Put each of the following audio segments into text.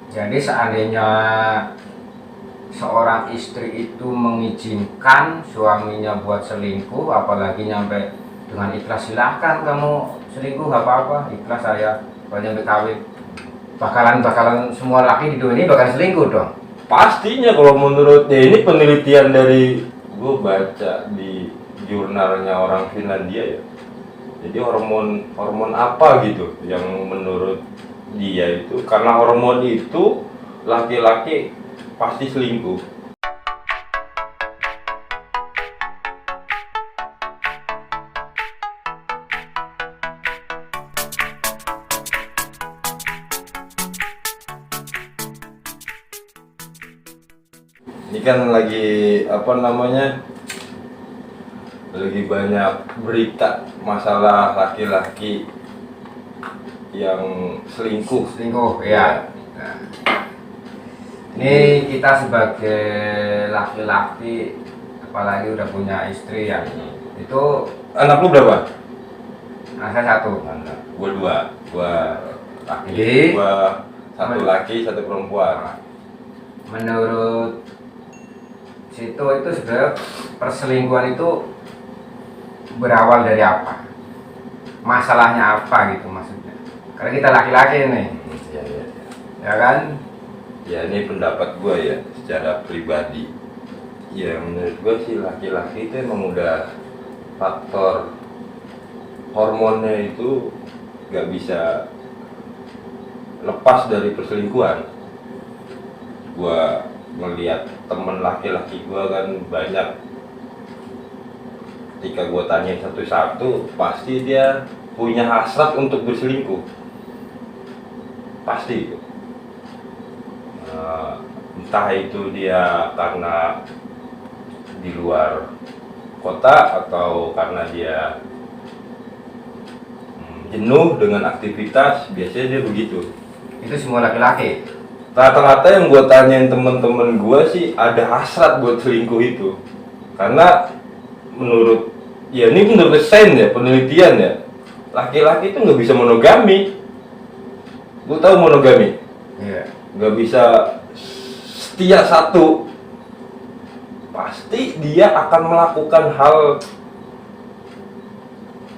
Jadi seandainya seorang istri itu mengizinkan suaminya buat selingkuh, apalagi nyampe dengan ikhlas, silahkan kamu selingkuh, gak apa-apa, ikhlas saya, kalau nyampe kawin, bakalan semua laki di dunia ini bakal selingkuh dong. Pastinya kalau menurut ini penelitian dari gue baca di jurnalnya orang Finlandia ya. Jadi hormon hormon apa gitu yang menurut dia itu, karena hormon itu laki-laki pasti selingkuh. Ini kan lagi apa namanya, lagi banyak berita masalah laki-laki yang selingkuh. Ya. Nah, ini kita sebagai laki-laki, apalagi udah punya istri ya, itu Anak lu berapa? anak saya satu. Gua dua, gua Laki. gua satu laki satu perempuan. Menurut situ itu sebenarnya perselingkuhan itu berawal dari apa? Masalahnya apa gitu maksudnya? Karena kita laki-laki nih, Ya, ya, ya kan? ya ini pendapat gua ya secara pribadi. Ya menurut gua sih laki-laki itu emang udah faktor hormonnya itu gak bisa lepas dari perselingkuhan. Gua melihat temen laki-laki gua kan banyak, ketika gua tanya satu-satu pasti dia punya hasrat untuk berselingkuh, pasti itu. Entah itu dia karena di luar kota atau karena dia jenuh dengan aktivitas, biasanya dia begitu. Itu semua laki-laki. Rata-rata yang gue tanyain temen-temen gue sih ada hasrat buat selingkuh itu, karena menurut ya ini menurut sains ya, penelitian ya, laki-laki itu nggak bisa monogami. Gue tahu monogami, Iya. nggak bisa setia satu, pasti dia akan melakukan hal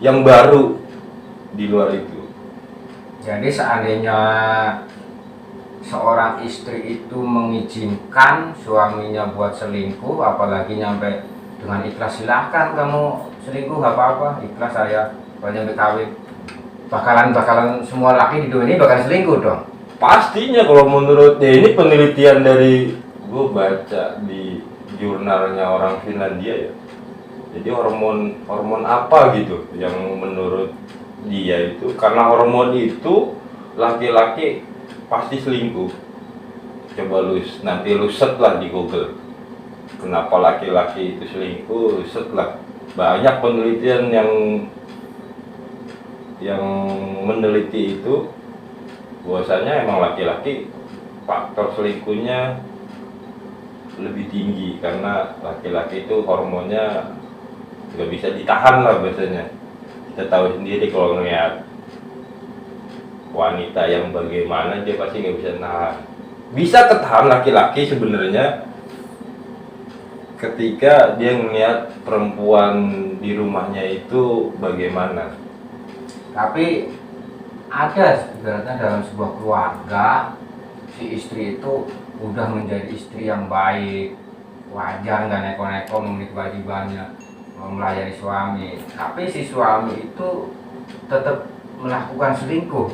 yang baru di luar itu. Jadi seandainya seorang istri itu mengizinkan suaminya buat selingkuh, apalagi nyampe dengan ikhlas, silahkan kamu selingkuh, gak apa-apa, ikhlas saya, kalau nyampe kawin, bakalan semua laki di dunia ini bakal selingkuh dong. Pastinya kalau menurut ini penelitian dari gue baca di jurnalnya orang Finlandia ya. Jadi hormon hormon apa gitu yang menurut dia itu, karena hormon itu laki-laki pasti selingkuh. Coba nanti lu search lah di Google, kenapa laki-laki itu selingkuh, lu search lah. Banyak penelitian yang meneliti itu, bahwasanya emang laki-laki faktor selingkuhnya lebih tinggi, karena laki-laki itu hormonnya nggak bisa ditahan lah biasanya. Kita tahu sendiri kalau ngeliat wanita yang bagaimana, dia pasti nggak bisa nahan. Bisa ketahan laki-laki sebenarnya ketika dia ngeliat perempuan di rumahnya itu bagaimana. Tapi ada sebenarnya dalam sebuah keluarga, si istri itu udah menjadi istri yang baik, wajar, nggak neko-neko memenuhi kewajibannya, melayani suami, tapi si suami itu tetap melakukan selingkuh.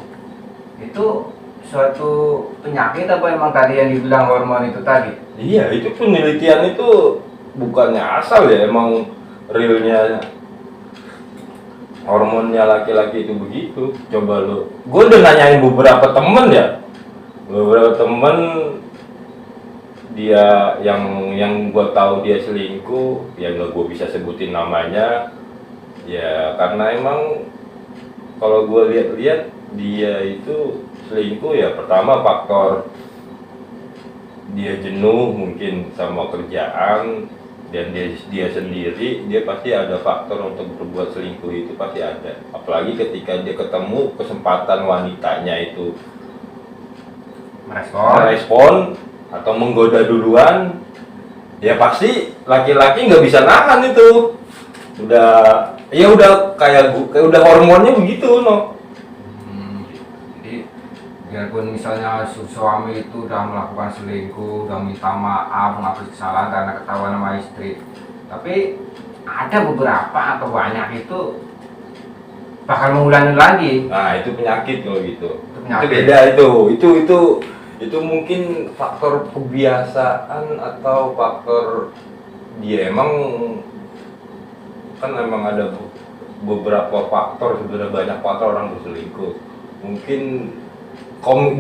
Itu suatu penyakit apa emang tadi yang dibilang hormon itu tadi? Iya, itu penelitian itu bukannya asal ya, emang realnya hormonnya laki-laki itu begitu. Coba lu, gue udah nanyain beberapa temen ya, beberapa temen dia yang gue tahu dia selingkuh, ya nggak gue bisa sebutin namanya ya, karena emang kalau gue lihat-lihat dia itu selingkuh ya, pertama faktor dia jenuh mungkin sama kerjaan, dan dia sendiri, dia pasti ada faktor untuk berbuat selingkuh, itu pasti ada. Apalagi ketika dia ketemu kesempatan wanitanya itu merespon atau menggoda duluan, ya pasti laki-laki nggak bisa nahan itu. Udah kayak udah hormonnya begitu, no. Jadi biarpun misalnya suami itu udah melakukan selingkuh, udah minta maaf, mengakui kesalahan karena ketahuan sama istri, tapi ada beberapa atau banyak itu bakal mengulangi lagi. Nah, itu penyakit kalau gitu. Itu penyakit. Itu beda itu mungkin faktor kebiasaan atau faktor dia emang kan emang ada beberapa faktor, sebenarnya banyak faktor orang berselingkuh. Mungkin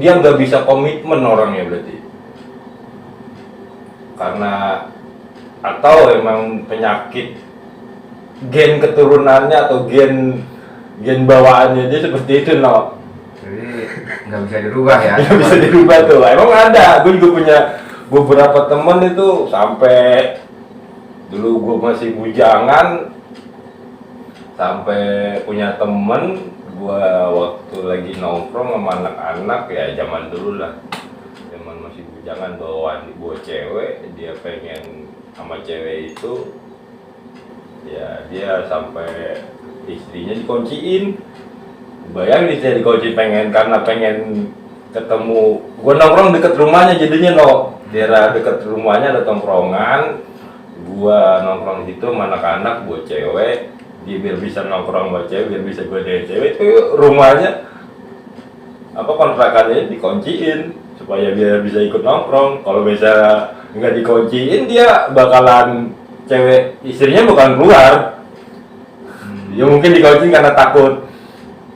dia nggak bisa komitmen orangnya berarti. Karena atau emang penyakit gen keturunannya atau gen bawaannya dia seperti itu, no. Jadi nggak bisa dirubah ya. Nggak bisa dirubah tuh. Emang ada. Gue juga punya beberapa temen itu sampai dulu gue masih bujangan, sampai punya temen gue waktu lagi nongkrong sama anak-anak ya zaman dulu lah, zaman masih bujangan, bawa cewek, dia pengen sama cewek itu, ya dia sampai istrinya dikunciin. Bayangin istrinya dikunci karena pengen ketemu. Gue nongkrong deket rumahnya jadinya, no. Daerah deket rumahnya ada tongkrongan. Gue nongkrong di situ sama anak-anak, buat cewek. Dia biar bisa nongkrong sama cewek, biar bisa godain cewek. Itu rumahnya kontrakannya dikunciin supaya biar bisa ikut nongkrong. Kalau bisa nggak dikunciin, dia bakalan istrinya bukan keluar. Ya mungkin dikunciin karena takut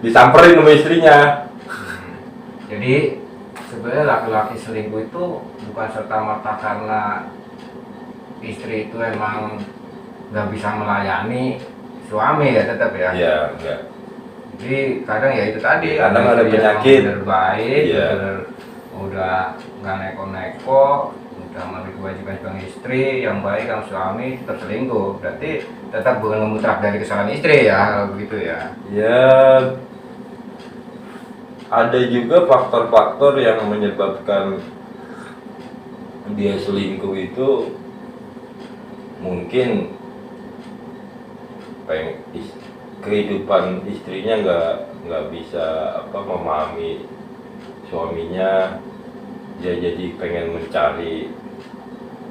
disamperin sama istrinya. Jadi sebenarnya laki-laki selingkuh itu bukan serta-merta karena istri itu emang nggak bisa melayani suami ya, tetap ya. Iya, enggak. Jadi kadang ya itu tadi, Kadang ada penyakit. bener baik, Iya. udah nggak neko-neko, udah memenuhi kewajiban sebagai istri yang baik sama suami, tetap selingkuh. Berarti tetap bukan memutar dari kesalahan istri ya, kalau begitu ya. Ya, ada juga faktor-faktor yang menyebabkan dia selingkuh itu. Mungkin kehidupan istrinya nggak bisa memahami suaminya, dia jadi pengen mencari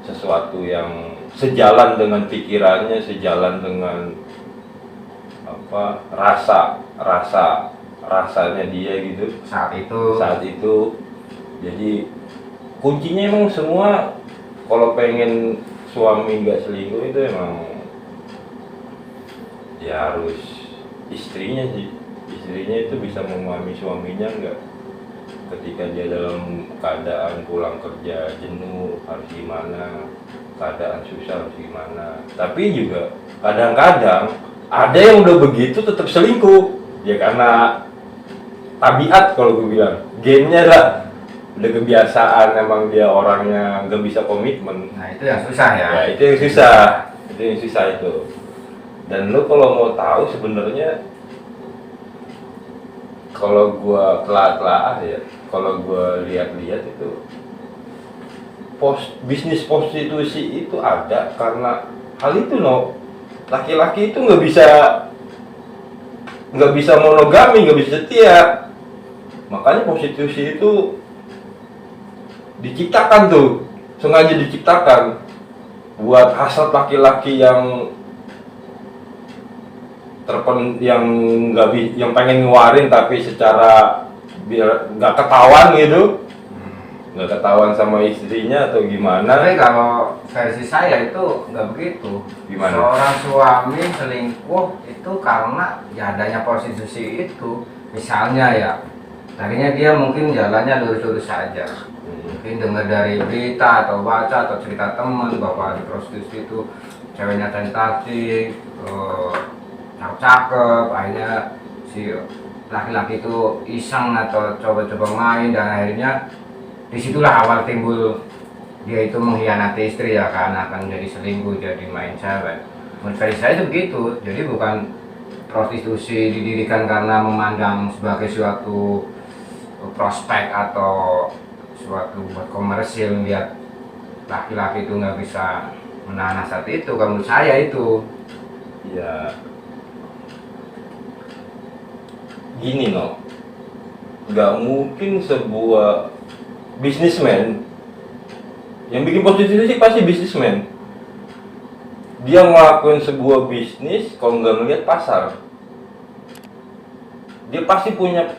sesuatu yang sejalan dengan pikirannya, sejalan dengan rasanya dia gitu Saat itu. Jadi kuncinya emang semua, kalau pengen suami nggak selingkuh itu emang ya harus istrinya itu bisa memahami suaminya nggak, ketika dia dalam keadaan pulang kerja jenuh harus gimana, keadaan susah harus gimana. Tapi juga kadang-kadang ada yang udah begitu tetap selingkuh ya, karena tabiat, kalau gue bilang gennya lah, udah kebiasaan, emang dia orangnya nggak bisa komitmen. Nah itu yang susah ya. Ya itu yang susah itu. Dan lu kalau mau tahu sebenarnya, kalau gua telah ya, kalau gua lihat-lihat itu bisnis prostitusi itu ada karena hal itu, no. Laki-laki itu nggak bisa monogami, nggak bisa setia. Makanya prostitusi itu diciptakan tuh, sengaja diciptakan buat hasrat laki-laki yang yang pengen ngeluarin tapi secara biar nggak ketahuan gitu, nggak ketahuan sama istrinya atau gimana. Tapi kalau versi saya itu nggak begitu. Gimana? Seorang suami selingkuh itu karena ya adanya prostitusi itu. Misalnya ya, tadinya dia mungkin jalannya lurus-lurus saja. Mungkin dengar dari berita atau baca atau cerita teman bahwa di prostitusi itu ceweknya cantik, cakep, akhirnya si laki-laki itu iseng atau coba-coba main, dan akhirnya disitulah awal timbul dia itu mengkhianati istri ya, karena akan menjadi selingkuh, jadi main cewek. Menurut saya itu begitu. Jadi bukan prostitusi didirikan karena memandang sebagai suatu prospek atau suatu buat komersil, lihat laki-laki itu nggak bisa menahan hasrat itu. Kalau menurut saya itu Ya gini nggak mungkin sebuah bisnismen yang bikin prostitusi pasti bisnismen. Dia ngelakuin sebuah bisnis kalau nggak melihat pasar. Dia pasti punya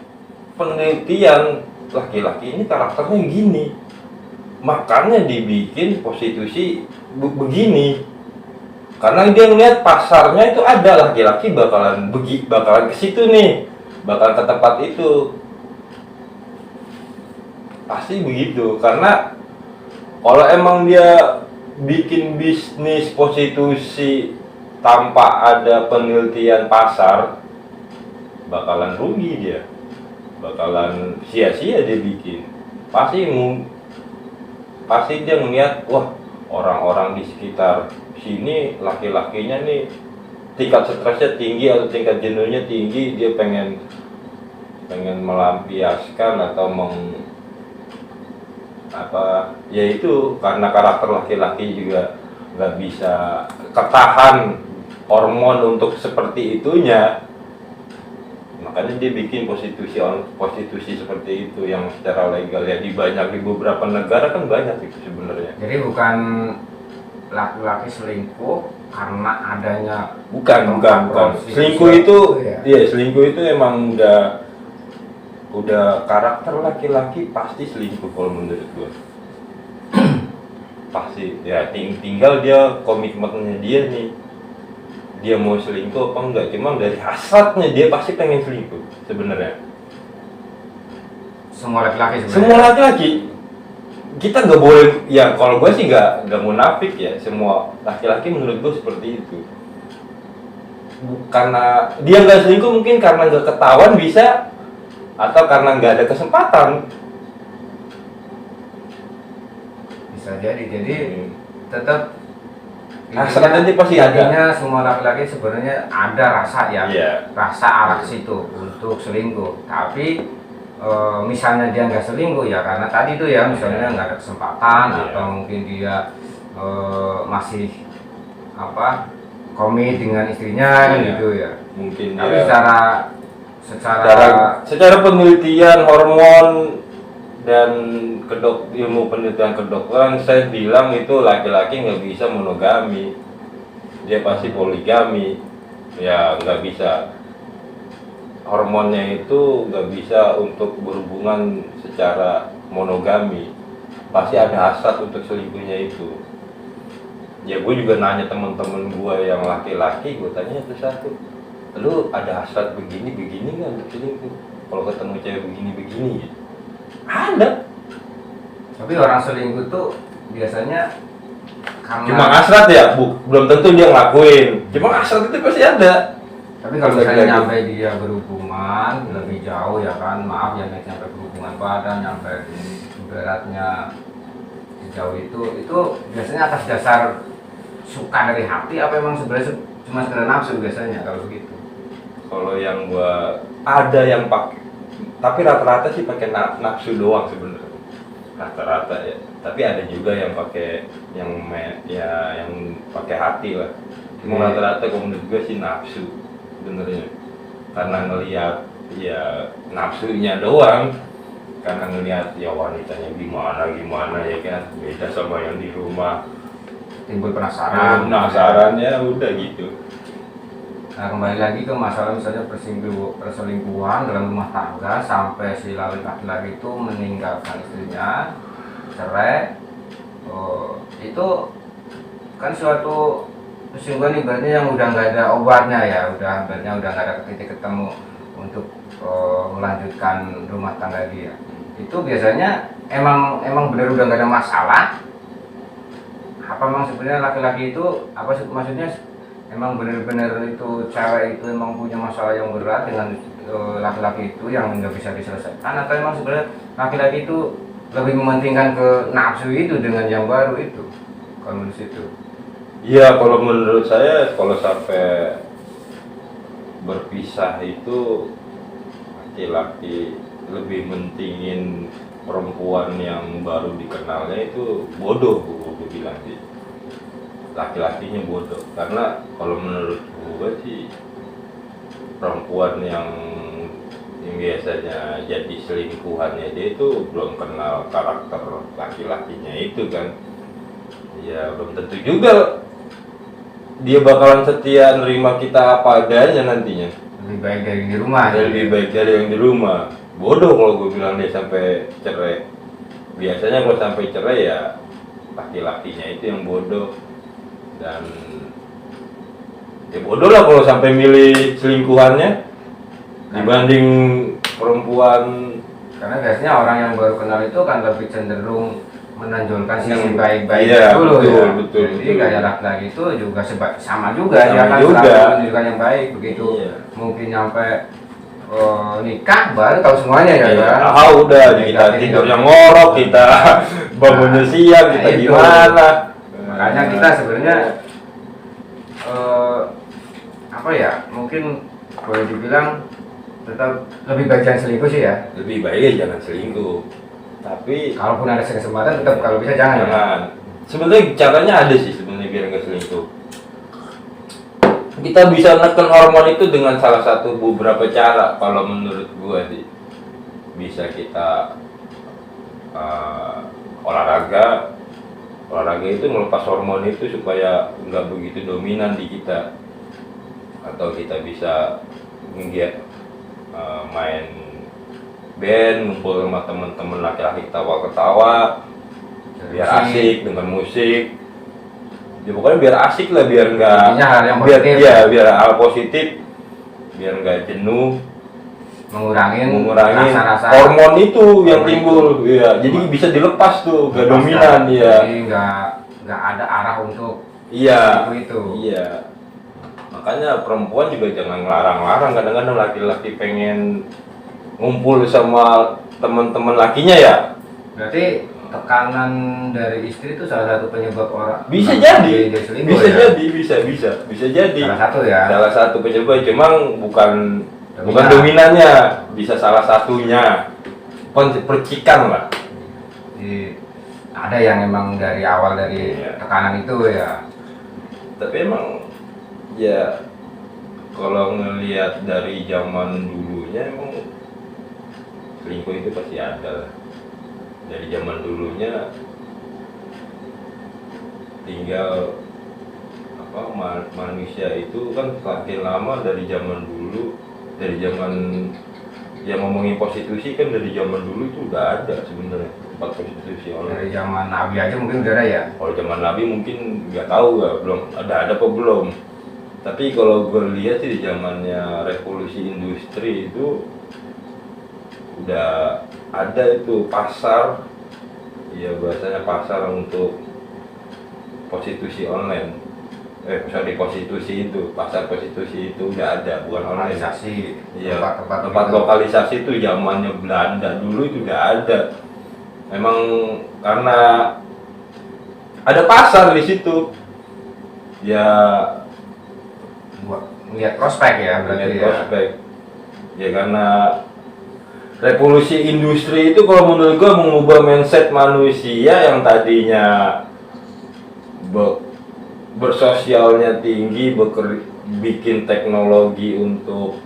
penelitian, laki-laki ini karakternya gini, makanya dibikin prostitusi begini. Karena dia ngeliat pasarnya itu ada, laki-laki bakalan ke situ nih, bakal ke tempat itu. Pasti begitu. Karena kalau emang dia bikin bisnis prostitusi tanpa ada penelitian pasar, bakalan rugi dia, bakalan sia-sia dia bikin. Pasti dia ngeliat, wah orang-orang di sekitar sini laki-lakinya nih tingkat stresnya tinggi atau tingkat jenuhnya tinggi, dia pengen melampiaskan atau yaitu karena karakter laki-laki juga nggak bisa ketahan hormon untuk seperti itunya, makanya dia bikin prostitusi seperti itu yang secara legal ya di beberapa negara kan banyak itu sebenarnya. jadi bukan laki-laki selingkuh karena adanya Bukan. Selingkuh itu selingkuh itu emang udah karakter laki-laki pasti selingkuh kalau menurut gua. Pasti ya tinggal dia komitmennya dia nih. Dia mau selingkuh apa enggak, cuma dari hasratnya dia pasti pengen selingkuh sebenarnya. Semua laki-laki sebenarnya. Semua laki-laki. Kita nggak boleh, ya kalau gue sih nggak munafik ya, semua laki-laki menurut gue seperti itu. Karena dia nggak selingkuh mungkin karena nggak ketahuan bisa, atau karena nggak ada kesempatan. Bisa jadi tetap hasrat nanti pasti ada. Intinya semua laki-laki sebenarnya ada rasa ya, rasa arah situ untuk selingkuh. Tapi misalnya dia nggak selingkuh ya karena tadi tuh ya misalnya nggak ada kesempatan atau mungkin dia masih komit dengan istrinya gitu ya. Mungkin tapi dia secara penelitian hormon dan ilmu penelitian kedokteran saya bilang itu laki-laki nggak bisa monogami, dia pasti poligami. Ya nggak bisa, hormonnya itu nggak bisa untuk berhubungan secara monogami, pasti ada hasrat untuk selingkuhnya itu. Ya gue juga nanya teman-teman gue yang laki-laki, gue tanya satu, lu ada hasrat begini nggak untuk selingkuh kalau ketemu cewek begini gitu? Ada. Tapi orang selingkuh tuh biasanya karena cuma hasrat ya, belum tentu dia ngelakuin, cuma hasrat itu pasti ada. Tapi kalau misalnya nyampe dia berhubungan lebih jauh ya kan, maaf ya nyampe berhubungan badan, nyampe beratnya sejauh itu biasanya atas dasar suka dari hati apa emang sebenarnya cuma sekedar nafsu biasanya kalau begitu? Kalau yang gua ada yang pakai, tapi rata-rata sih pakai nafsu doang sebenarnya, rata-rata ya. Tapi ada juga yang pakai yang pakai hati lah. Cuma rata-rata kalau menurut gua sih nafsu sebenarnya, karena ngelihat ya nafsunya doang, karena ngelihat ya wanitanya gimana ya kan, beda sama yang di rumah, timbul penasaran ya udah gitu. Nah kembali lagi ke masalah misalnya perselingkuhan dalam rumah tangga sampai si laki-laki itu meninggalkan istrinya, cerai, itu kan suatu perselingkuhan ibaratnya yang udah nggak ada obatnya ya, udah nggak ada titik ketemu untuk melanjutkan rumah tangga dia. Itu biasanya emang benar udah nggak ada masalah. Apa memang sebenarnya laki-laki itu maksudnya emang benar-benar itu cewek itu emang punya masalah yang berat dengan laki-laki itu yang nggak bisa diselesaikan, atau emang sebenarnya laki-laki itu lebih mementingkan ke nafsu itu dengan yang baru itu kalau di situ? Iya, kalau menurut saya kalau sampai berpisah itu laki-laki lebih mentingin perempuan yang baru dikenalnya itu bodoh, gue bilang sih. Laki-lakinya bodoh, karena kalau menurut gue sih perempuan yang biasanya jadi selingkuhannya dia itu belum kenal karakter laki-lakinya itu kan. Ya belum tentu juga dia bakalan setia nerima kita apa adanya nantinya. Lebih baik dari di rumah. Lebih baik dari yang di rumah. Bodoh kalau gue bilang dia sampai cerai. Biasanya kalau sampai cerai ya laki-lakinya itu yang bodoh. Dan ya bodoh lah kalau sampai milih selingkuhannya dibanding perempuan. Karena biasanya orang yang baru kenal itu kan lebih cenderung menonjolkan sisi Yang- baik-baik iya, dulu betul, ya. betul, Jadi betul. gaya laki-laki itu juga sama juga, Sama dia kan juga. selalu menunjukkan yang baik begitu. Iya. Mungkin sampai nikah baru tahu semuanya ya Ya, kan. udah kita tidurnya ngorok, kita bangunnya siang, kita Nah, itu. gimana? Makanya kita sebenarnya apa ya, mungkin boleh dibilang tetap lebih baik jangan selingkuh sih ya. Lebih baik ya jangan selingkuh. Tapi Kalaupun ada kesempatan tetap kalau bisa jangan. Ya. jangan. Sebenarnya caranya ada sih sebenarnya biar nggak selingkuh. Kita bisa neken hormon itu dengan salah satu beberapa cara kalau menurut gua sih. Bisa kita olahraga itu melepas hormon itu supaya nggak begitu dominan di kita. Atau kita bisa main band, ngumpul sama teman-teman laki-laki ketawa-ketawa biar asik dengan musik. Ya pokoknya biar asik lah, biar nggak Intinya hal yang biar positif. ya biar hal positif, biar nggak jenuh, mengurangi rasa-rasa hormon itu yang hormon timbul. Iya, jadi bisa dilepas tuh, nggak dominan ya. Jadi nggak ada arah untuk Iya. itu. Iya. Makanya perempuan juga jangan ngelarang-larang. Kadang-kadang laki-laki pengen ngumpul sama teman-teman lakinya ya. Berarti tekanan dari istri itu salah satu penyebab orang Bisa jadi, dia selingkuh bisa ya? jadi, bisa jadi. Salah satu ya. Salah satu penyebab, cuma bukan Dominan. dominannya, bisa salah satunya. Percikan lah. Jadi, ada yang emang dari awal dari Iya. tekanan itu ya. Tapi emang ya kalau ngelihat dari zaman dulunya emang selingkuh itu pasti ada lah. Dari zaman dulunya tinggal manusia itu kan semakin lama dari zaman dulu, dari zaman yang ngomongin prostitusi kan dari zaman dulu itu udah ada sebenarnya tempat prostitusi online. Dari zaman Nabi aja mungkin udah ada ya. Kalau zaman Nabi mungkin nggak tahu nggak, belum ada apa belum. Tapi kalau gue lihat sih di zamannya revolusi industri itu udah ada itu pasar, ya bahasanya pasar untuk prostitusi online. Sorry, prostitusi itu, pasar prostitusi itu udah ada, bukan online. Organisasi Iya, tempat tempat gitu. lokalisasi itu zamannya Belanda dulu itu udah ada. Memang karena ada pasar di situ. Ya buat melihat prospek ya berarti melihat ya. prospek. Ya karena revolusi industri itu kalau menurut gua mengubah mindset manusia yang tadinya bersosialnya tinggi, bikin teknologi untuk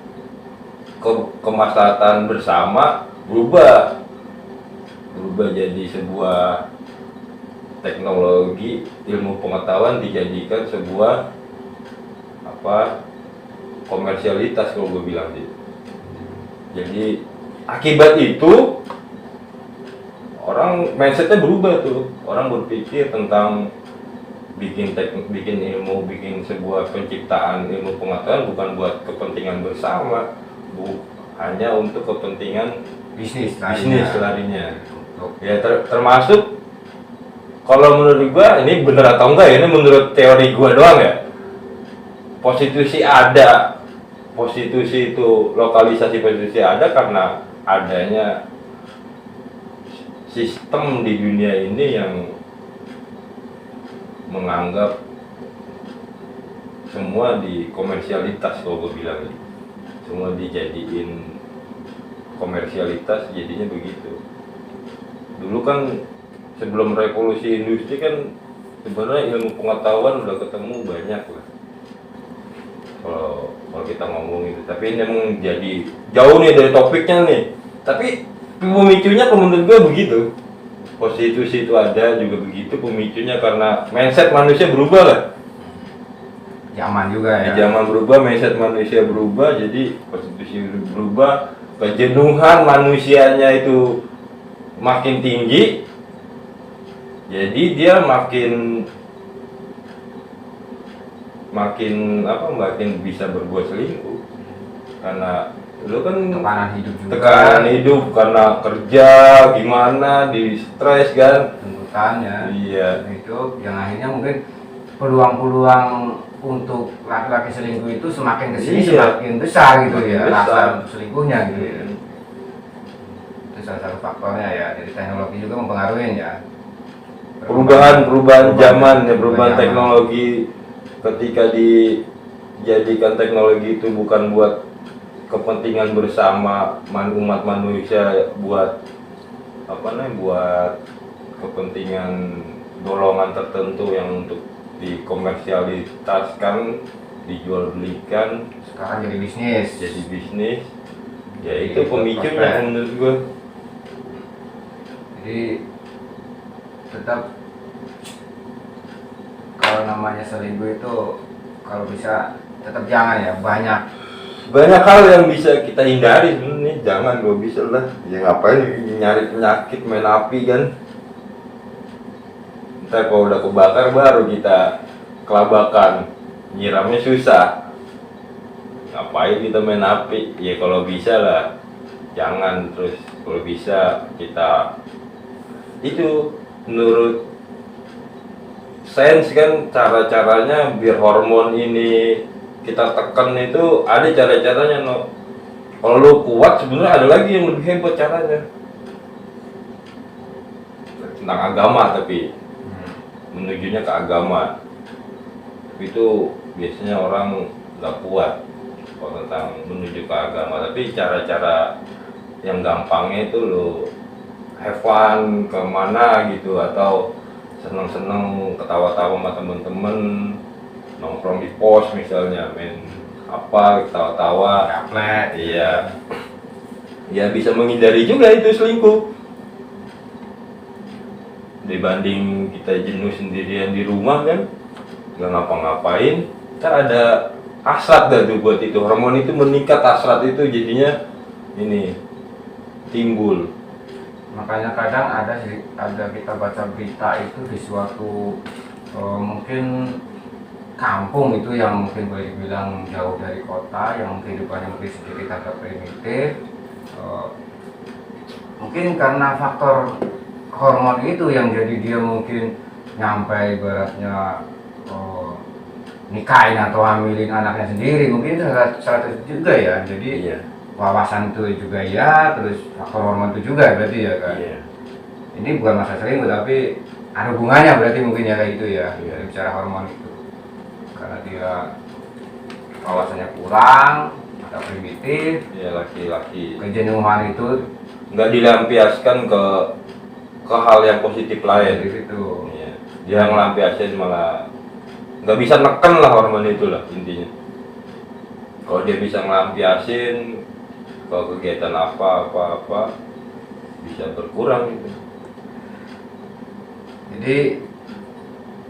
kemaslahatan bersama, berubah jadi sebuah teknologi ilmu pengetahuan dijadikan sebuah komersialitas kalau gue bilang sih. Jadi akibat itu orang mindsetnya berubah tuh, orang berpikir tentang bikin ilmu, bikin sebuah penciptaan ilmu pengetahuan bukan buat kepentingan bersama, hanya untuk kepentingan Bisnis larinya. Ya termasuk kalau menurut gua ini bener atau enggak ya, ini menurut teori gua doang ya. Prostitusi itu lokalisasi prostitusi ada karena adanya sistem di dunia ini yang menganggap semua di komersialitas, kalau gue bilang semua dijadiin komersialitas, jadinya begitu. Dulu kan sebelum revolusi industri kan sebenarnya ilmu pengetahuan udah ketemu banyak lah. Kalau kita ngomong itu, tapi ini emang jadi jauh nih dari topiknya nih. Tapi pemicunya kalau menurut gue begitu. Prostitusi itu ada juga begitu pemicunya karena mindset manusia berubah lah. Zaman juga ya. Zaman berubah, mindset manusia berubah, jadi prostitusi berubah, kejenuhan manusianya itu makin tinggi, jadi dia makin bisa berbuat selingkuh karena lu kan Tekanan hidup juga. tekanan hidup karena kerja gimana di stres kan, Tuntutannya. iya Itu yang akhirnya mungkin peluang-peluang untuk laki-laki selingkuh itu semakin kesini Iya. semakin besar gitu Semakin ya, besar. rasa untuk selingkuhnya gitu ya. Itu salah satu faktornya ya. Jadi teknologi juga mempengaruhi ya. perubahan zaman ya, perubahan zaman. teknologi ketika dijadikan teknologi itu bukan buat kepentingan bersama umat manusia, buat buat kepentingan golongan tertentu yang untuk dikomersialisasikan, dijual belikan, Sekarang jadi bisnis. ya itu Jadi, pemicunya prospek. menurut gue. Jadi tetap kalau namanya selingkuh itu kalau bisa tetap jangan ya, Banyak hal yang bisa kita hindari sebenarnya, jangan gak bisa lah. Ya ngapain nyari penyakit main api kan? Ntar kalau udah kebakar baru kita kelabakan, nyiramnya susah. Ngapain kita main api? Ya kalau bisa lah, jangan. Terus kalau bisa kita itu menurut sains kan cara-caranya biar hormon ini kita tekan itu ada cara-caranya no. Kalau lu kuat sebenarnya ada lagi yang lebih hebat caranya. Tentang agama tapi menujunya ke agama. Itu biasanya orang nggak kuat kalau tentang menuju ke agama. Tapi cara-cara yang gampangnya itu lu have fun kemana gitu atau seneng-seneng ketawa-tawa sama temen-temen, nongkrong di pos misalnya, main apa ketawa-tawa, Gaplet. iya ya bisa menghindari juga itu selingkuh dibanding kita jenuh sendirian di rumah kan nggak ngapa-ngapain. Kan ada hasrat dah tuh buat itu, hormon itu meningkat, hasrat itu jadinya ini timbul. Makanya kadang ada kita baca berita itu di suatu mungkin kampung itu yang mungkin boleh dibilang jauh dari kota, yang kehidupannya mungkin sedikit agak primitif. Mungkin karena faktor hormon itu yang jadi dia mungkin nyampe ibaratnya nikahin atau hamilin anaknya sendiri, mungkin itu salah satu juga ya. Jadi Iya. wawasan itu juga ya, terus faktor hormon itu juga berarti ya kan. Iya. Ini bukan masalah selingkuh tapi ada hubungannya berarti mungkin ya kayak gitu ya. Iya. Dari bicara hormon itu karena dia wawasannya kurang atau primitif, Ya laki-laki kejenuhan itu nggak dilampiaskan ke hal yang positif lain. dari situ. Iya. Dia ngelampiasin malah nggak bisa neken lah hormon itu lah intinya. Kalau dia bisa ngelampiasin ke kegiatan apa bisa berkurang gitu. Jadi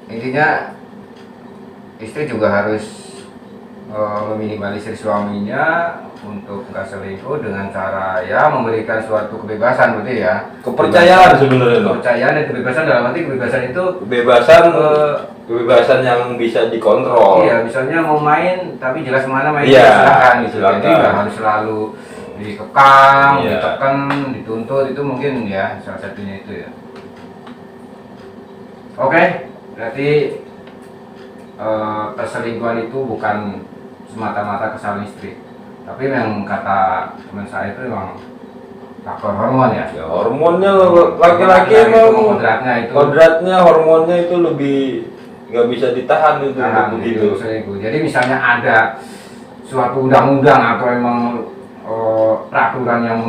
intinya istri juga harus meminimalisir suaminya untuk nggak selingkuh dengan cara ya memberikan suatu kebebasan berarti ya. Kepercayaan sebenarnya loh. Kepercayaan dan kebebasan dalam arti kebebasan itu Kebebasan yang bisa dikontrol. iya, misalnya mau main tapi jelas mana main Iya, silakan gitu. silakan. Jadi nggak harus selalu dikekang, Iya. ditekan, dituntut, itu mungkin ya salah satunya itu ya. Oke, berarti perselingkuhan itu bukan semata-mata kesalahan istri, tapi yang kata teman saya itu memang faktor hormon ya. Ya, hormonnya laki-laki Itu emang kodratnya hormonnya itu lebih nggak bisa ditahan itu nah, begitu. selingkuh. Jadi misalnya ada suatu undang-undang atau emang peraturan yang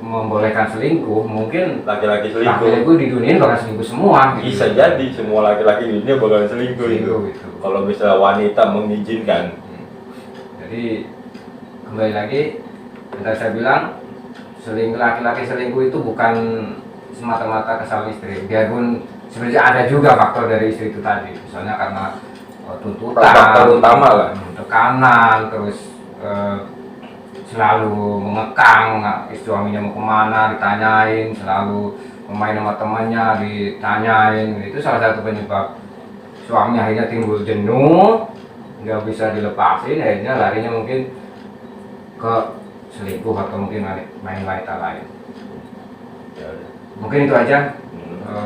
membolehkan selingkuh, mungkin Laki-laki selingkuh. laki-laki di dunia ini bakal selingkuh semua. Gitu. Bisa jadi semua laki-laki di dunia bakalan selingkuh itu. Selingkuh gitu. Kalau misalnya wanita mengizinkan. Jadi kembali lagi, yang tadi saya bilang, laki-laki selingkuh itu bukan semata-mata kesalahan istri. Biarpun sebenarnya ada juga faktor dari istri itu tadi, misalnya karena tuntutan, Faktor utama lah. tekanan, terus selalu mengekang, suaminya mau kemana ditanyain, selalu main sama temannya ditanyain, itu salah satu penyebab suami akhirnya timbul jenuh, nggak bisa dilepasin, akhirnya larinya mungkin ke selingkuh atau mungkin main wanita lain. Ya udah. Mungkin itu aja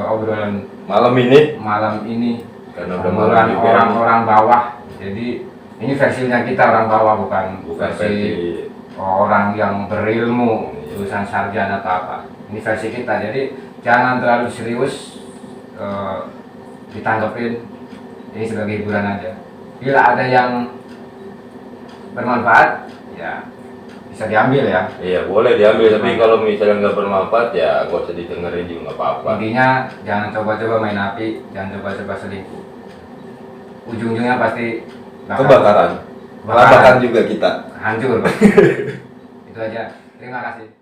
obrolan Malam ini malam ini, karena udah malam obrolan juga. orang-orang bawah. Jadi ini versinya kita orang bawah, bukan versi orang yang berilmu, lulusan sarjana atau apa. Ini versi kita, jadi jangan terlalu serius, ditanggepin ini sebagai hiburan aja. Bila ada yang bermanfaat, ya bisa diambil ya. Iya boleh diambil, tapi kalau misalnya nggak bermanfaat ya gak usah didengerin juga nggak apa-apa. Intinya jangan coba-coba main api, jangan coba-coba selingkuh. Ujung-ujungnya pasti Kebakaran. Kebakaran juga kita. hancur. Itu aja. Terima kasih.